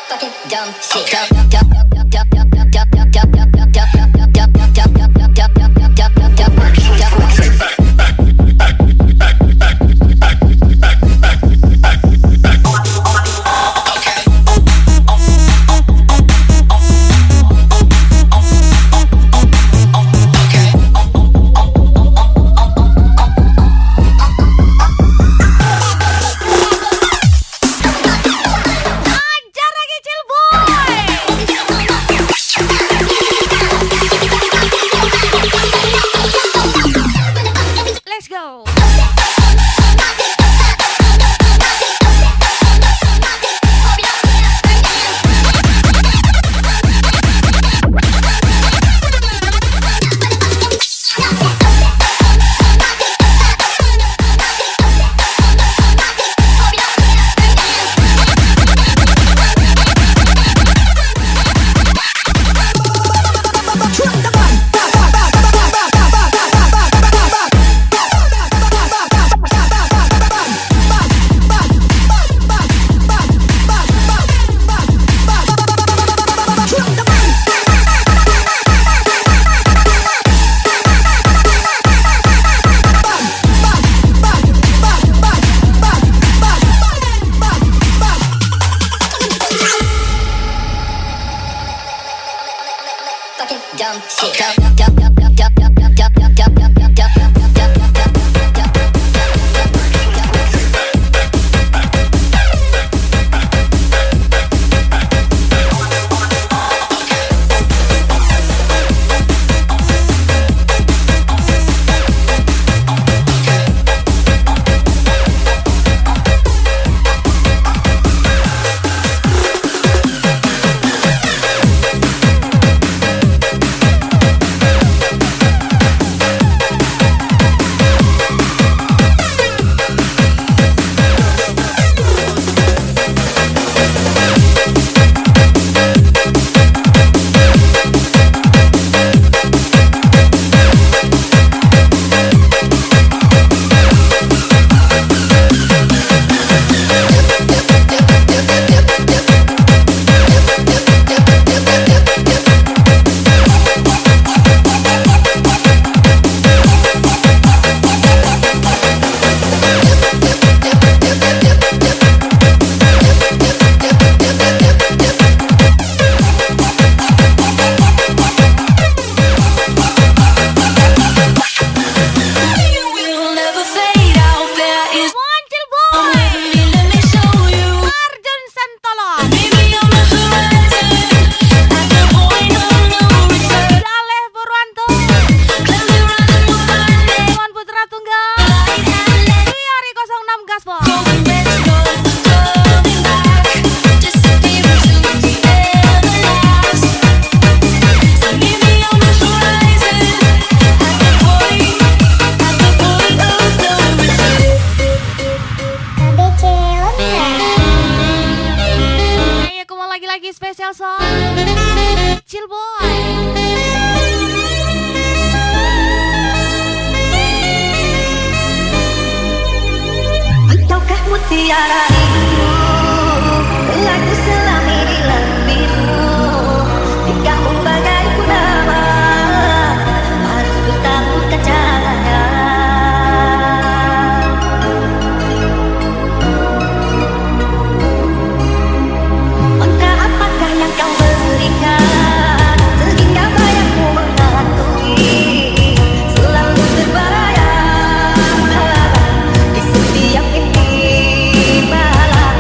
fucking dumb shit. Dumb lagi spesial song Chill Boy. Engkaukah mutiara itu, lagu selami di lampirmu. Jika bagai purnama, harus ku tahu kacanya. Maka apakah yang kau berikan, sehingga bayangku menghantui, selalu terbayang di setiap mimpi malam.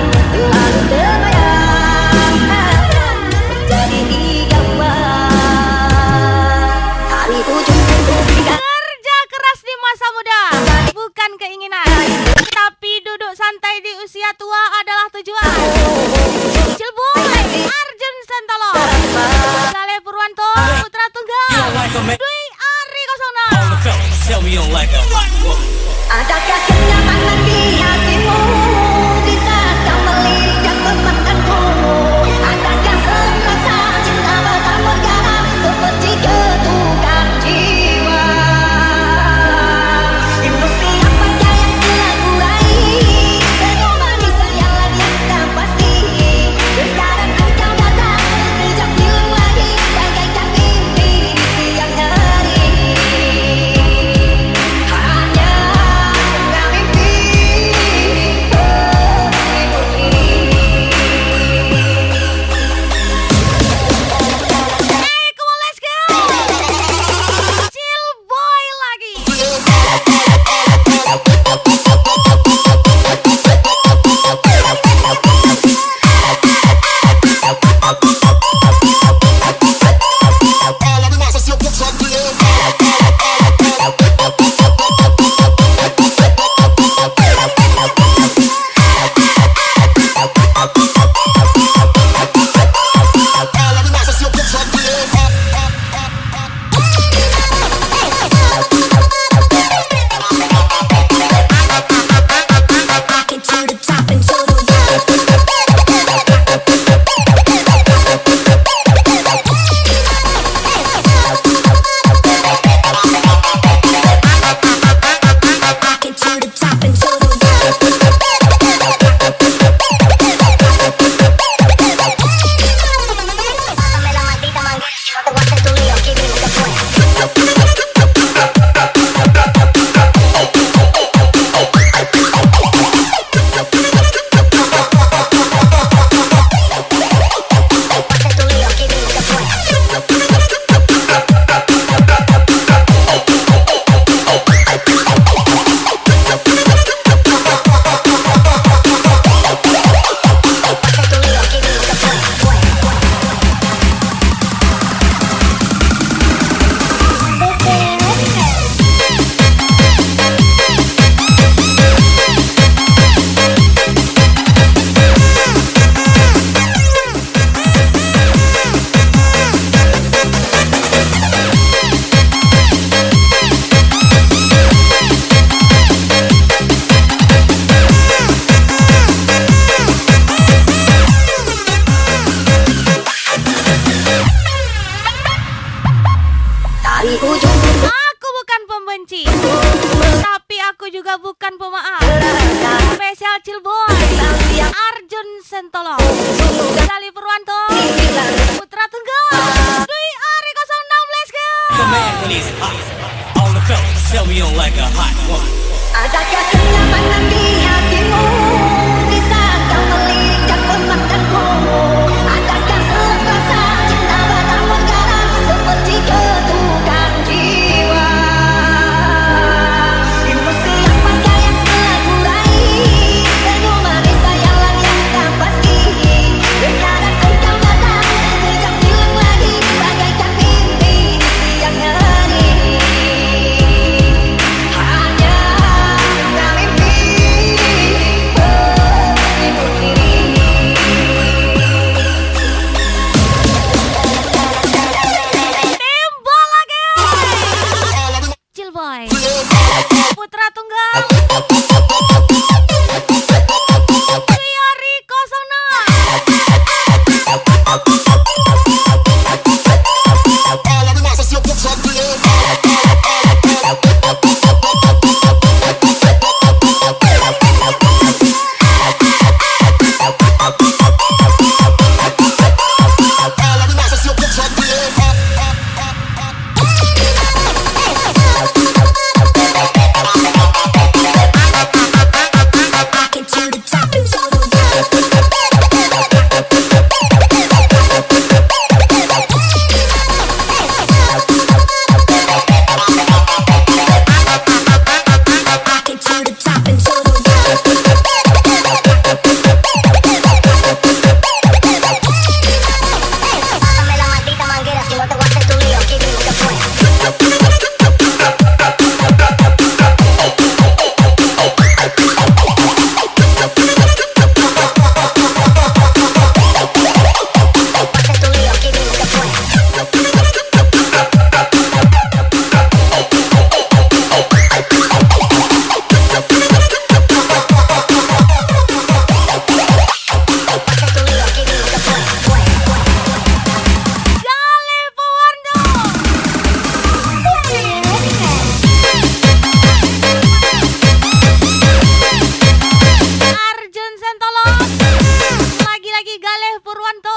Saleh Purwanto.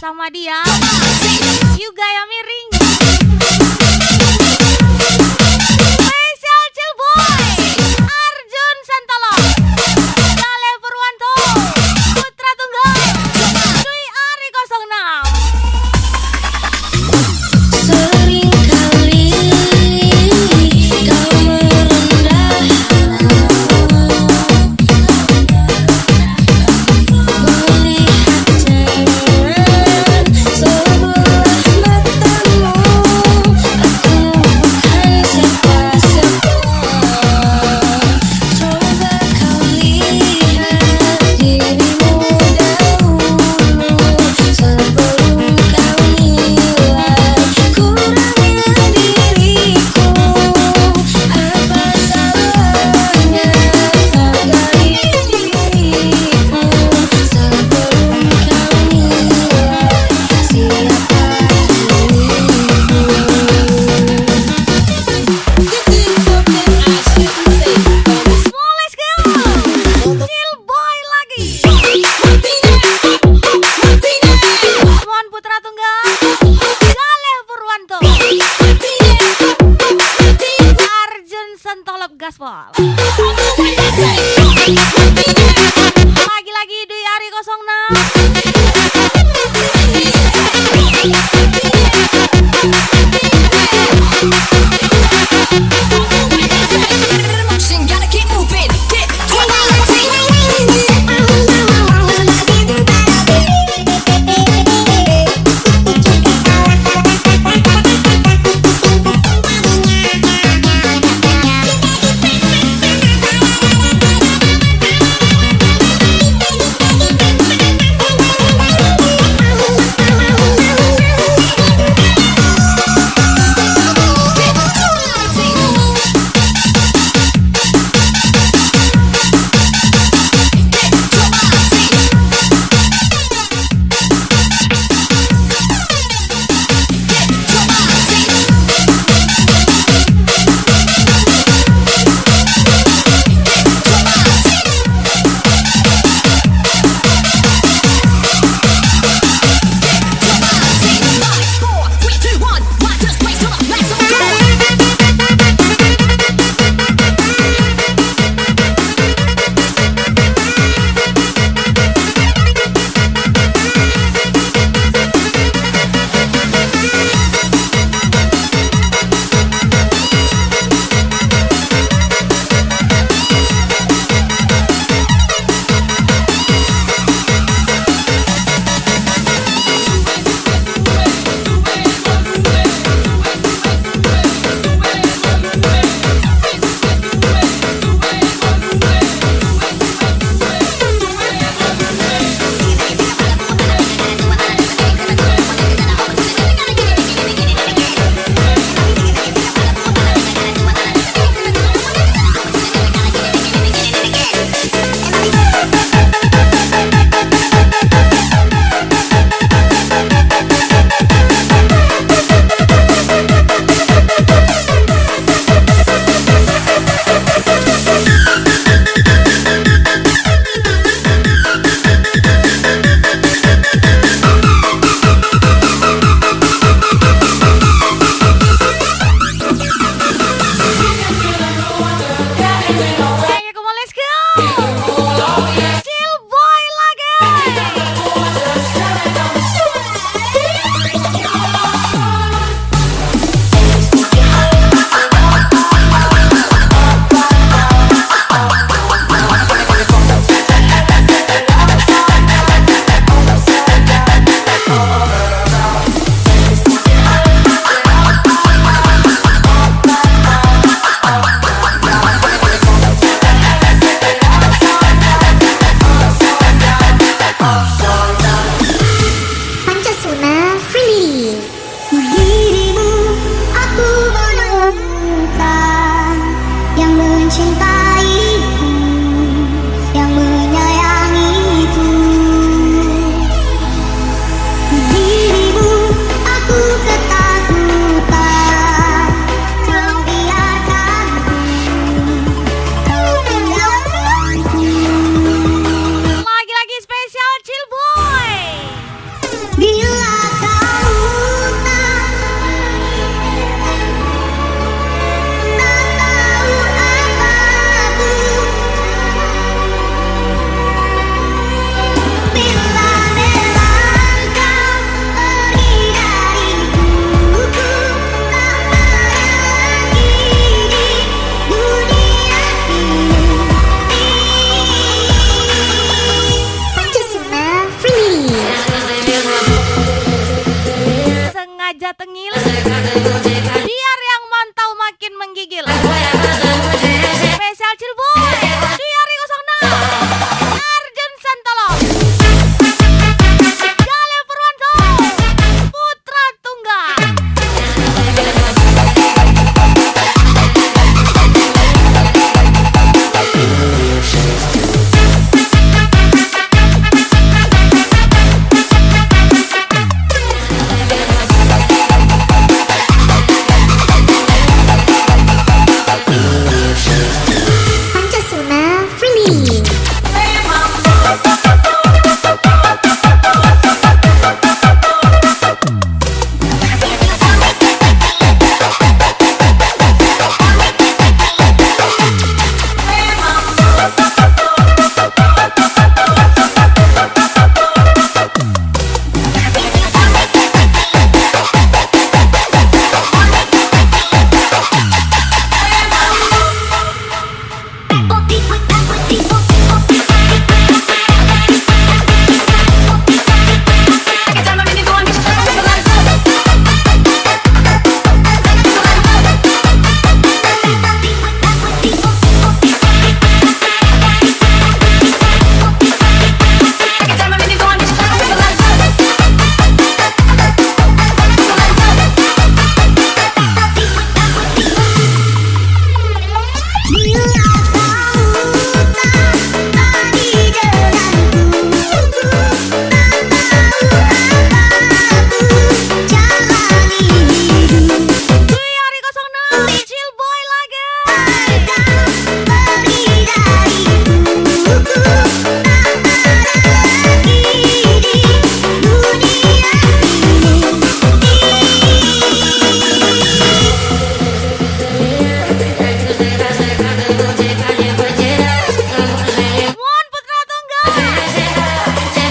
Sama dia, you gaya miring. Spesial Cilboy, Arjun Santolo, Saleh Purwanto, Putra Tunggal, Dwi Ari 06. Seringkali kau merendah, melihat jangan sebelah matamu.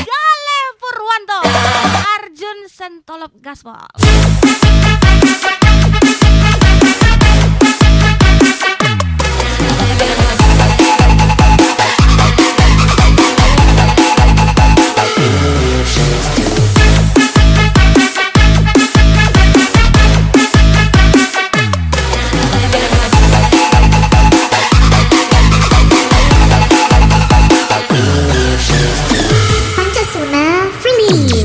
Galih Purwanto, Arjun Sentolop Gaspol. Pancasuna Free.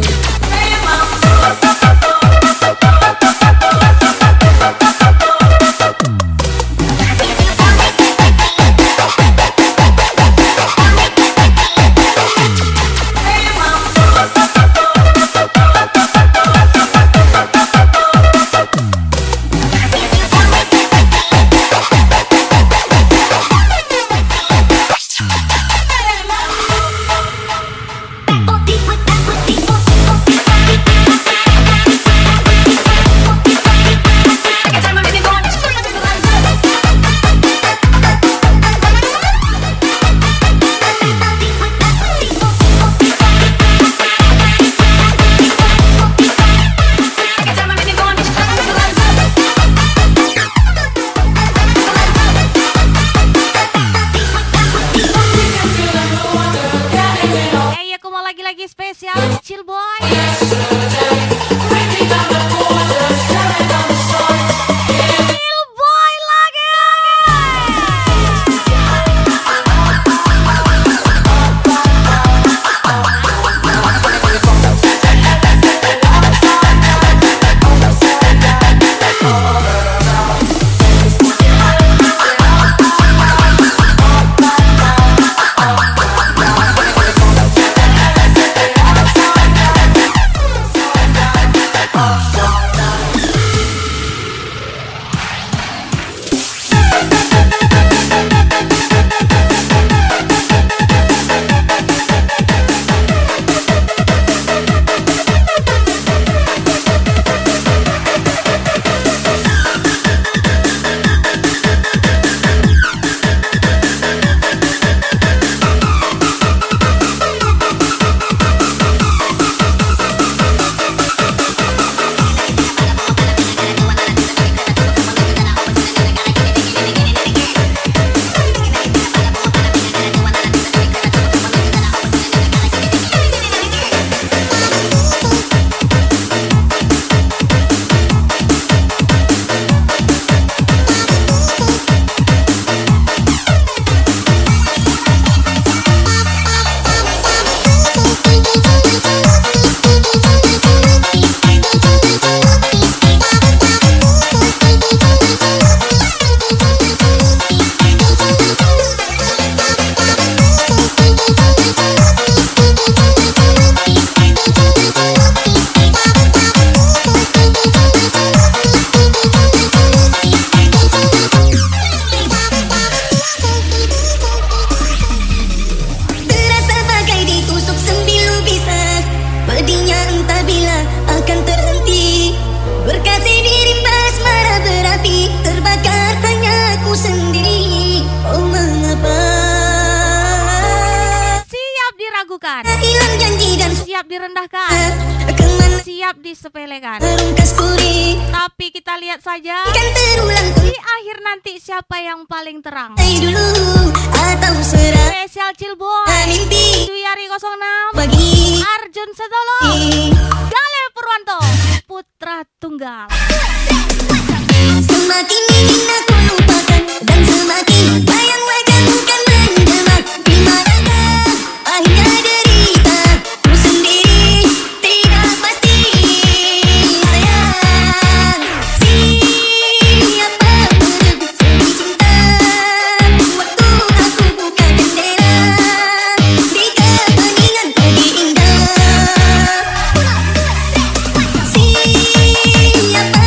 Aku mau lagi-lagi spesial Chill Boy. Chill Boy lagi. Siap direndahkan, siap disepelekan. Tapi kita lihat saja di akhir nanti siapa yang paling terang. Spesial Chill Boy, Duyari 06, Arjun Sentolop, Galih Purwanto, Putra Tunggal. Semakin ingin aku lupakan dan semakin bayang wajah bukan mendemak. Di manakah akhirnya derita ku sendiri tidak pasti sayang. Siapa merebut seni cinta waktu aku buka jendela di keheningan pagi indah. Siapa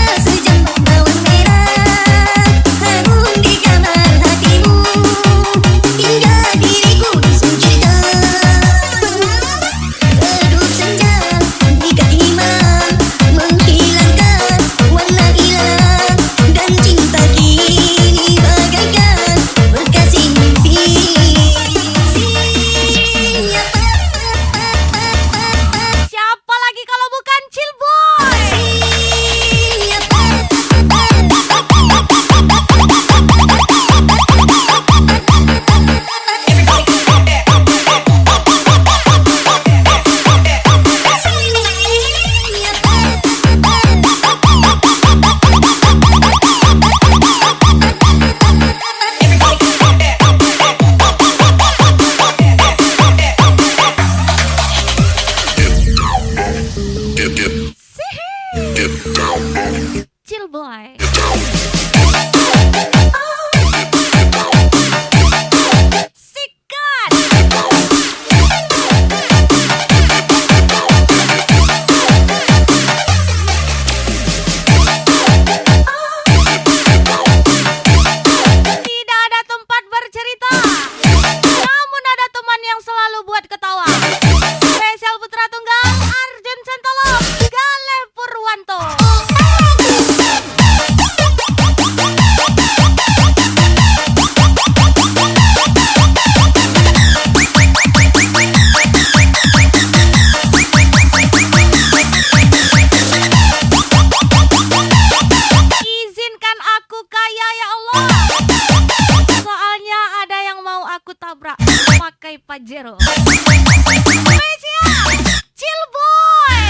Spesial Chill Boy.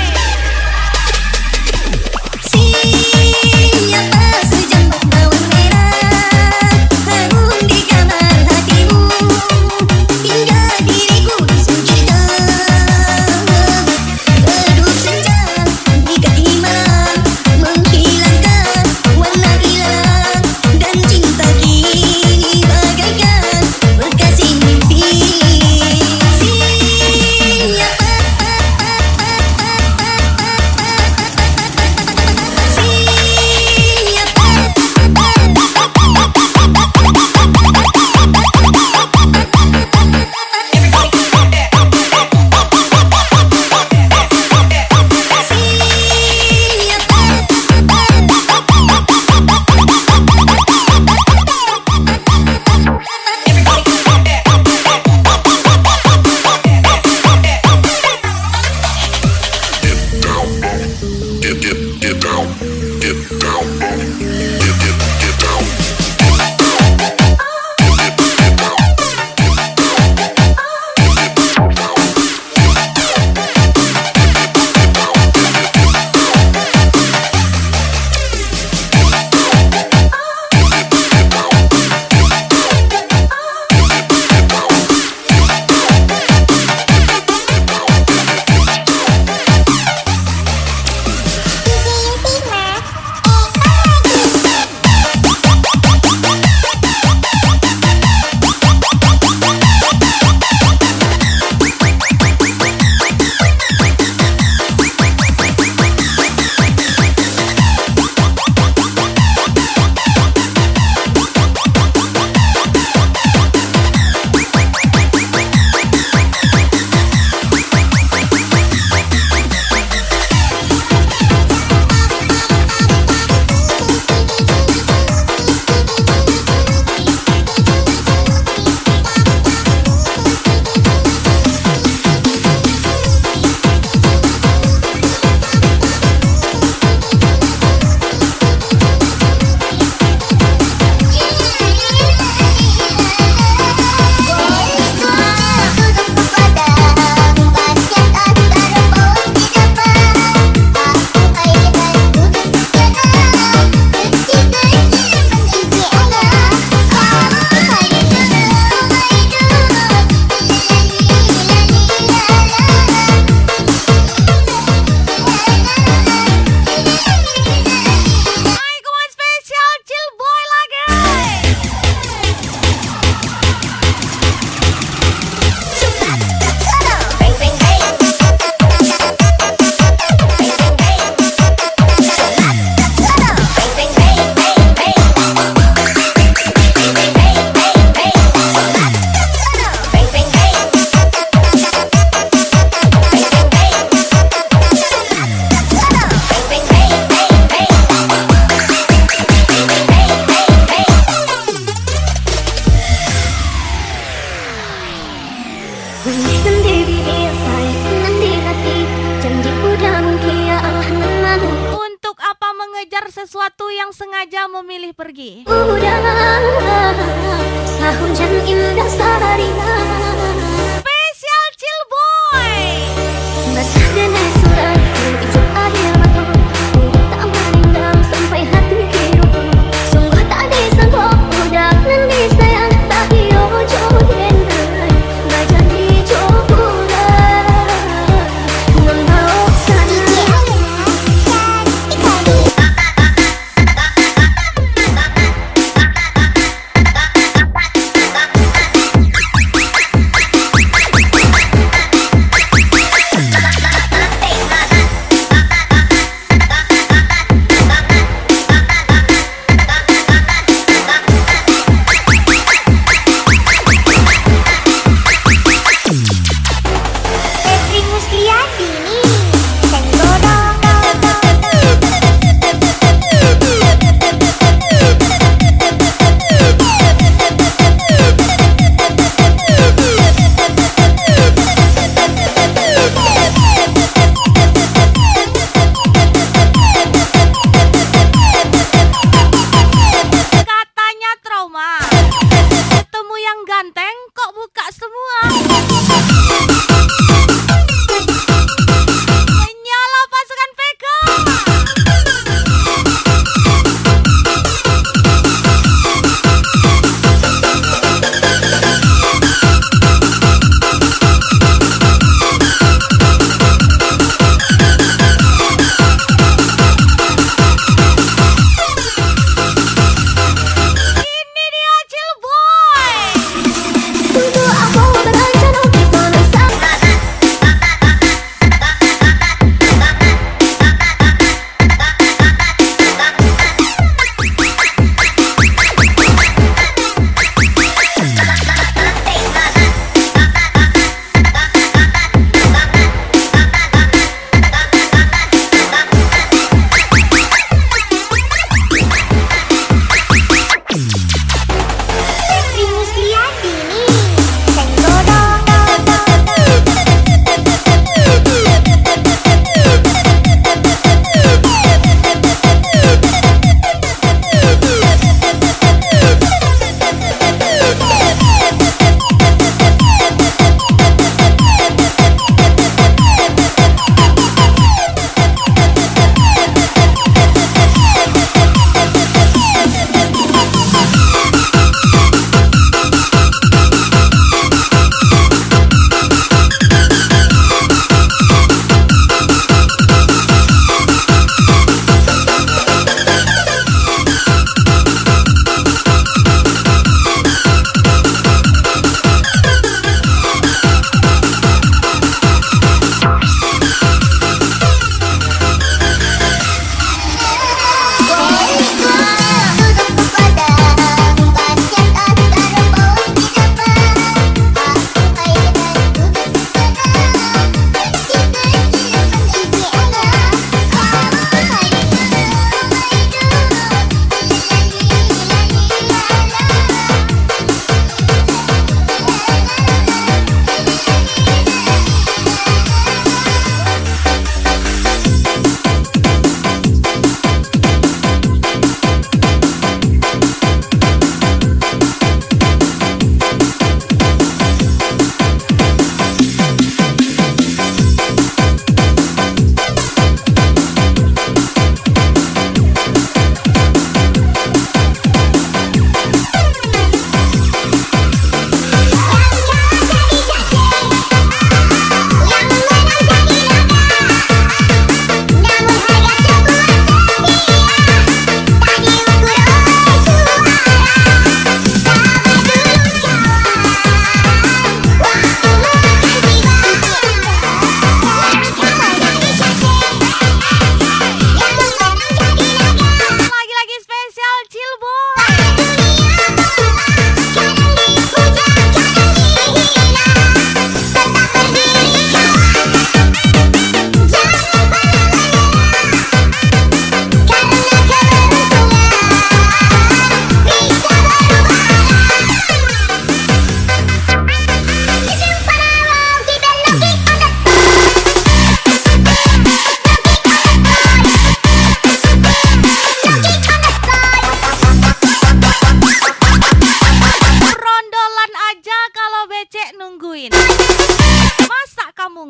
Siapa sejambak bawang merah harum di kamar hatimu hingga diriku disingkirkan. Redup senja di kaki malam menghilangkan warna hilang dan cinta kini bagaikan bekasi mimpi. Spesial Chill Boy lagi. Sendiri sayang di hati janjiku dan kiamat. Untuk apa mengejar sesuatu yang sengaja memilih pergi? Udah sahujan indah sarina Spesial Chill Boy. basah dengan suratku ijuk air mata tak merindang sampai hati kehidupan. Sungguh tak disangka udah nanti sayang tak hiyo jodohin bajan hijau pulang membawa sana.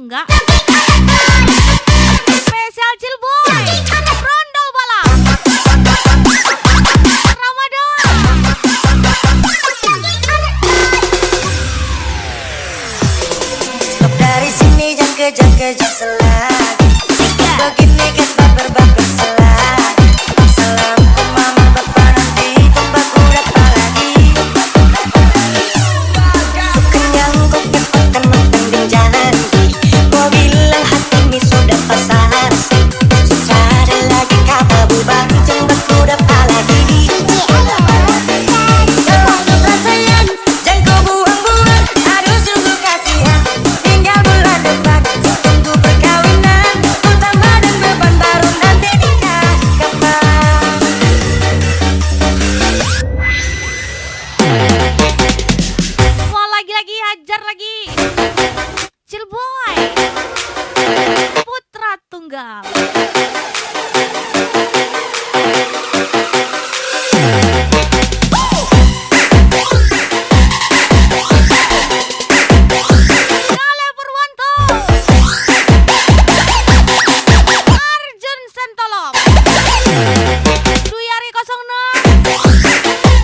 enggak? Spesial Cilboy, Brondol Bala, Ramadan. Stop dari sini jangan kejar-kejar selagi. Begini guys baper-baper selagi. Salam ke mama bapak nanti pembaku dapat lagi. Ku kenyang kok makan makan di janji. Kau bilang hati ini sudah pasar sih. Sudah lagi kata bubar jangan baku dapat lagi. Kalau sudah sayang jangan kau buang-buang. Aduh sungguh kasihan. Tinggal bulan depan tunggu perkawinan. Utama dan beban baru nanti nikah kapan. Wah, lagi-lagi hajar lagi. Cilboy, putra tunggal. Kale Purwanto, Arjun Sentolop, Duyari 06.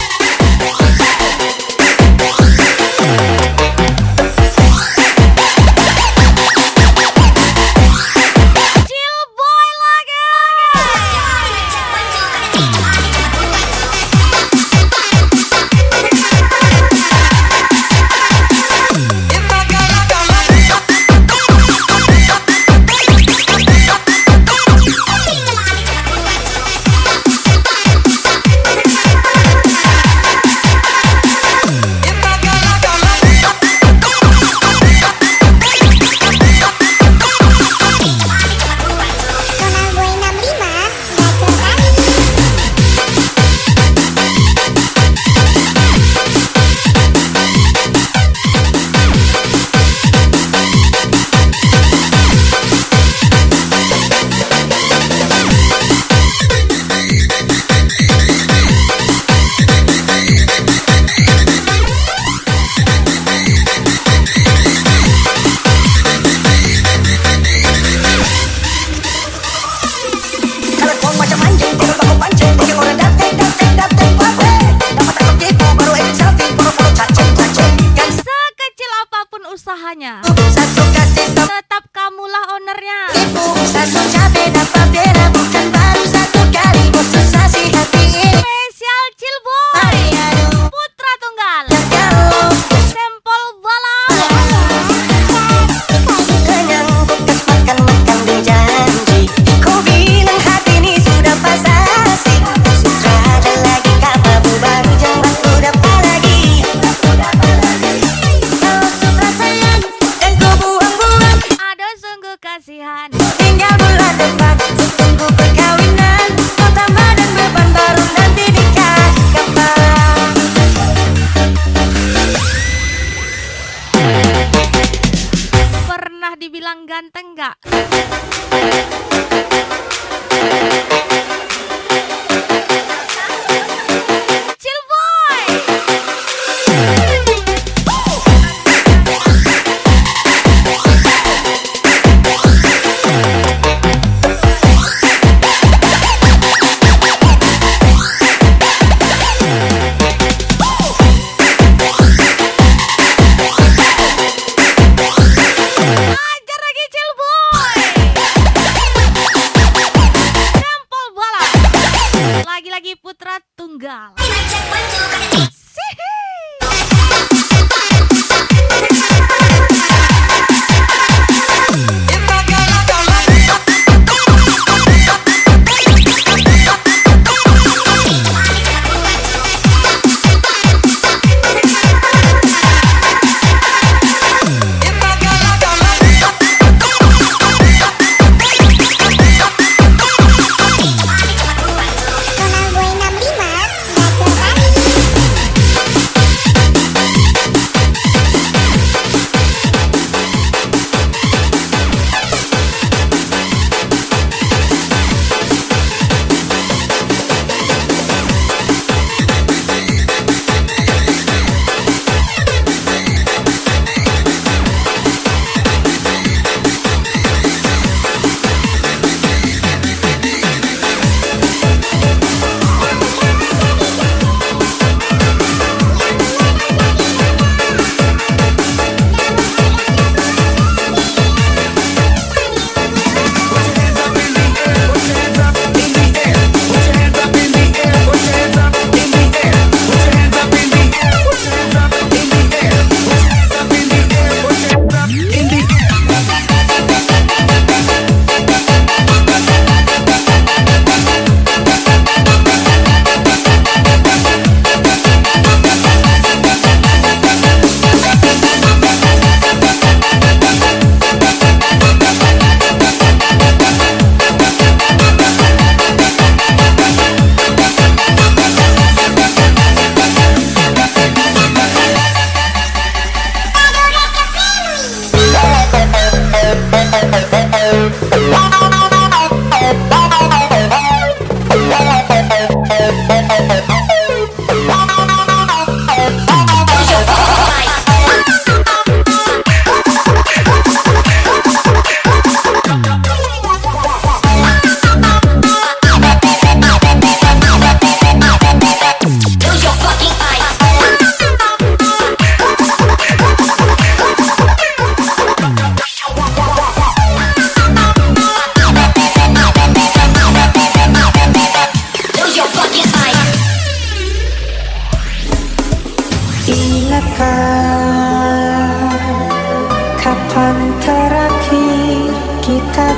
Cilboy lagi. Kanal Boy 65 Gacor Kalau kau macam anjing, tinggal baku pancing. Bikin orang dateng, wate. Dapat takut tipu, baru edit selfie. Poro-poro cacing. Kan Sekecil apapun usahanya, sasu kasih stop tetap kamulah ownernya. tipu. Sasu cabe dapat beda, bukan baru satu kali. Kau susah sih hati ini. Spesial Cilboy, Aduh, putra tunggal. kalau Sempol Bala, kenyang bekas makan di janji. Kau bilang hati ini sudah pasar sih. Sudah ada lagi kata bubar jangan baku dapat lagi. Kalau sudah sayang dan kau buang-buang. ada sungguh kasihan. Tinggal bulan depan tunggu perkawinan. Kau tambah dan beban baru nanti nikah kapan. Pernah dibilang ganteng gak? Cilboy, ajar lagi Cilboy. Sempol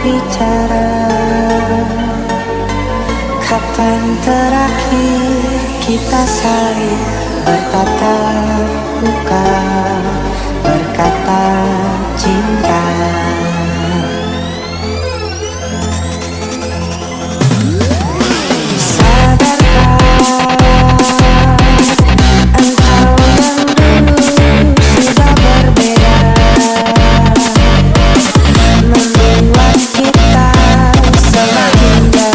bicara, kapan terakhir kita saling bertatap muka, berkata cinta.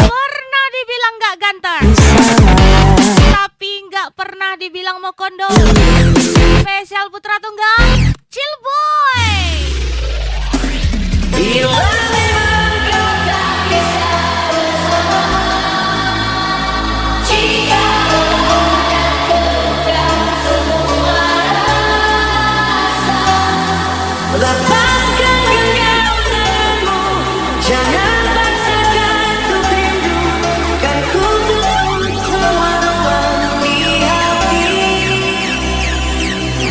Pernah dibilang gak ganteng, tapi gak pernah dibilang mau kondo. Spesial putra tunggal Chillboy. Lepaskan genggamanmu, jangan paksakan untuk rindu, kan ku tutup semua ruang di hati.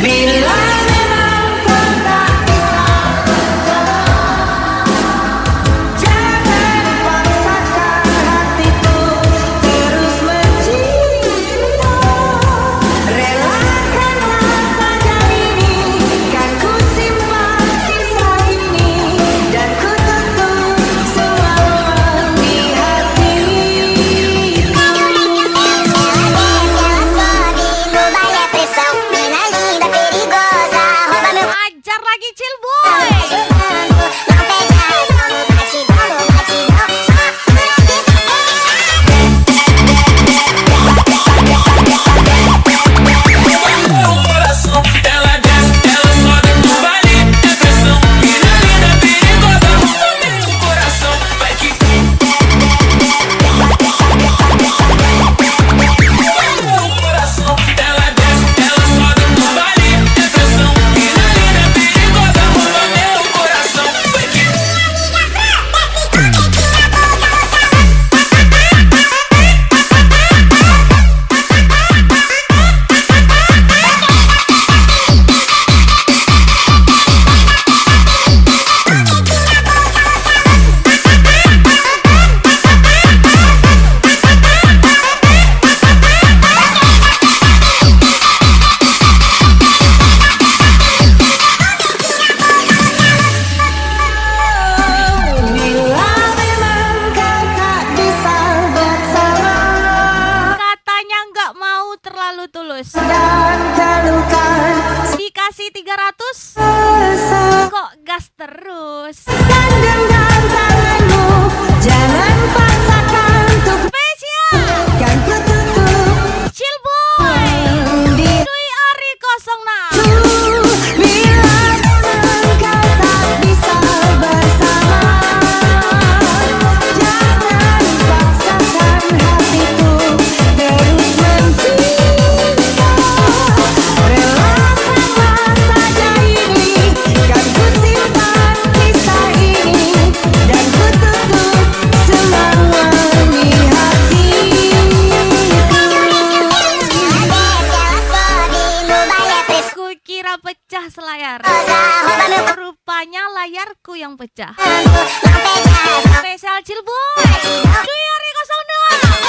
Bila memang kau tak bisa jangan paksakan hatiku terus mencinta. Relakanlah saja ini, kan ku simpan kisah ini, dan ku tutup semua ruang di hatiku. Ajar lagi Chillboy. Bila memang kau tak bisa bersama Katanya gak mau terlalu tulus. dan terlukan Dikasih 300 sesat. kok gas terus. Genggam tanganmu, jangan paksakan untuk Spesial kan ku tutup Chillboy di Dwi Ari 06. bila memang kau tak bisa bersama, jangan paksakan hatiku terus mencinta. Relakanlah saja ini, kan ku simpan kisah ini, dan ku tutup semua ruang di hatiku. Ku kira pecah selayar, rupanya layarku yang pecah. Spesial Chillboy Dwi Ari 02.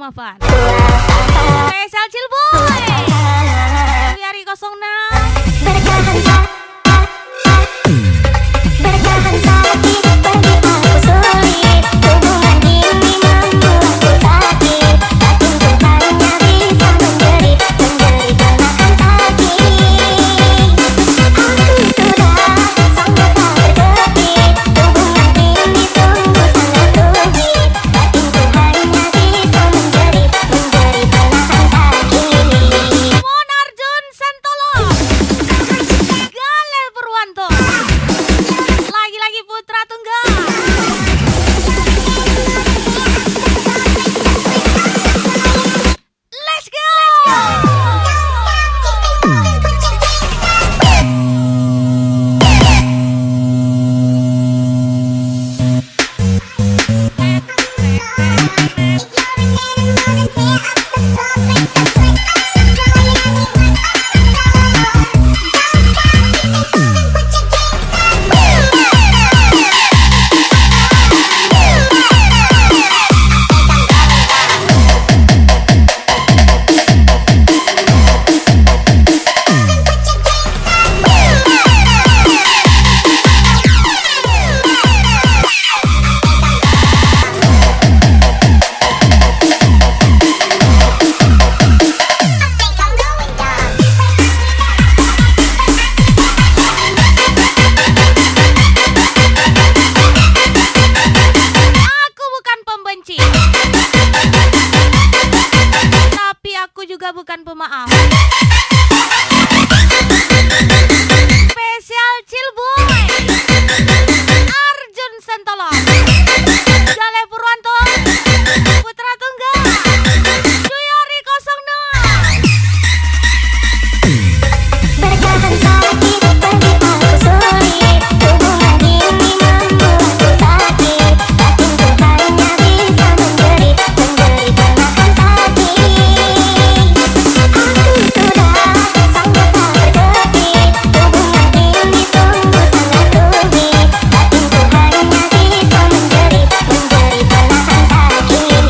Maafan. Spesial Cilboy Yari 06. Bertahan sakit bagi aku sulit. Hubungan ini membuatku sakit. Batin pun hanya bisa menjerit. Menjerit menahan sakit. Aku sudah sangat tak berkedip. Hubungan ini sungguh sangat rumit. Batin pun hanya bisa menjerit. Menjerit menahan sakit. Mon Arjun Santolo Galel Purwanto. Lagi-lagi putra tunggal. Let's go. Aku bukan pembenci, tapi aku juga bukan pemaaf. Spesial Cilboy Arjun Santolo Galel Purwanto putra tunggal Yari 06. Bertahan sakit bagi aku sulit. Hubungan ini membuatku sakit. Batin pun hanya bisa menjerit. Menjerit menahan sakit. Aku sudah sangat tak berkedip. Hubungan ini sungguh sangat rumit. Batin pun hanya bisa menjerit. Menjerit menahan sakit.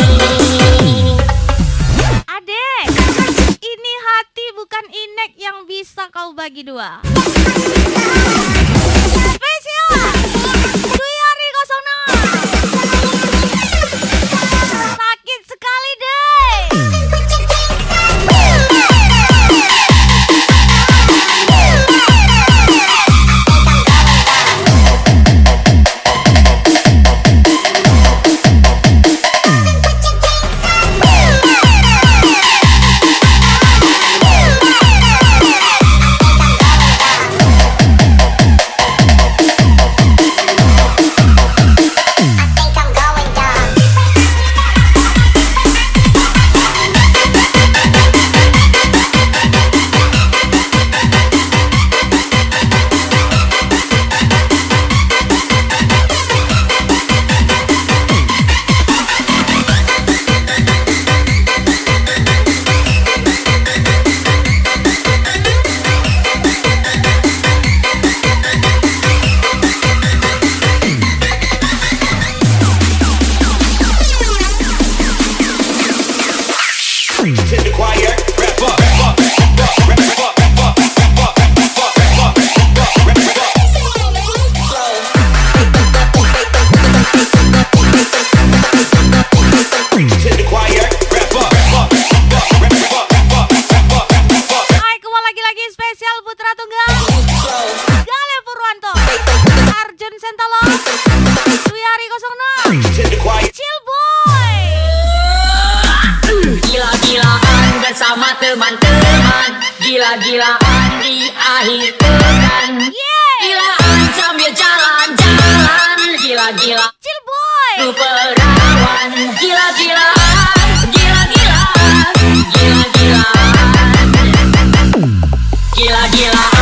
Adek, ini hati bukan inek yang bisa kau bagi dua. Spesial Yari 06. Sakit sekali deh. To the choir, rap up. To the choir, rap up. Hai, kembali lagi-lagi spesial putra tunggal Galel Purwanto Arjun Santolo Yari 06. To the choir. Cilboy Gila-gilaan bersama teman-teman. Gila-gilaan di akhir pekan. Yeay Gilaan sambil jalan-jalan. Gila-gila Cilboy ku perawan. Gila-gilaan. Gila-gilaan. Gila-gilaan. Gila-gilaan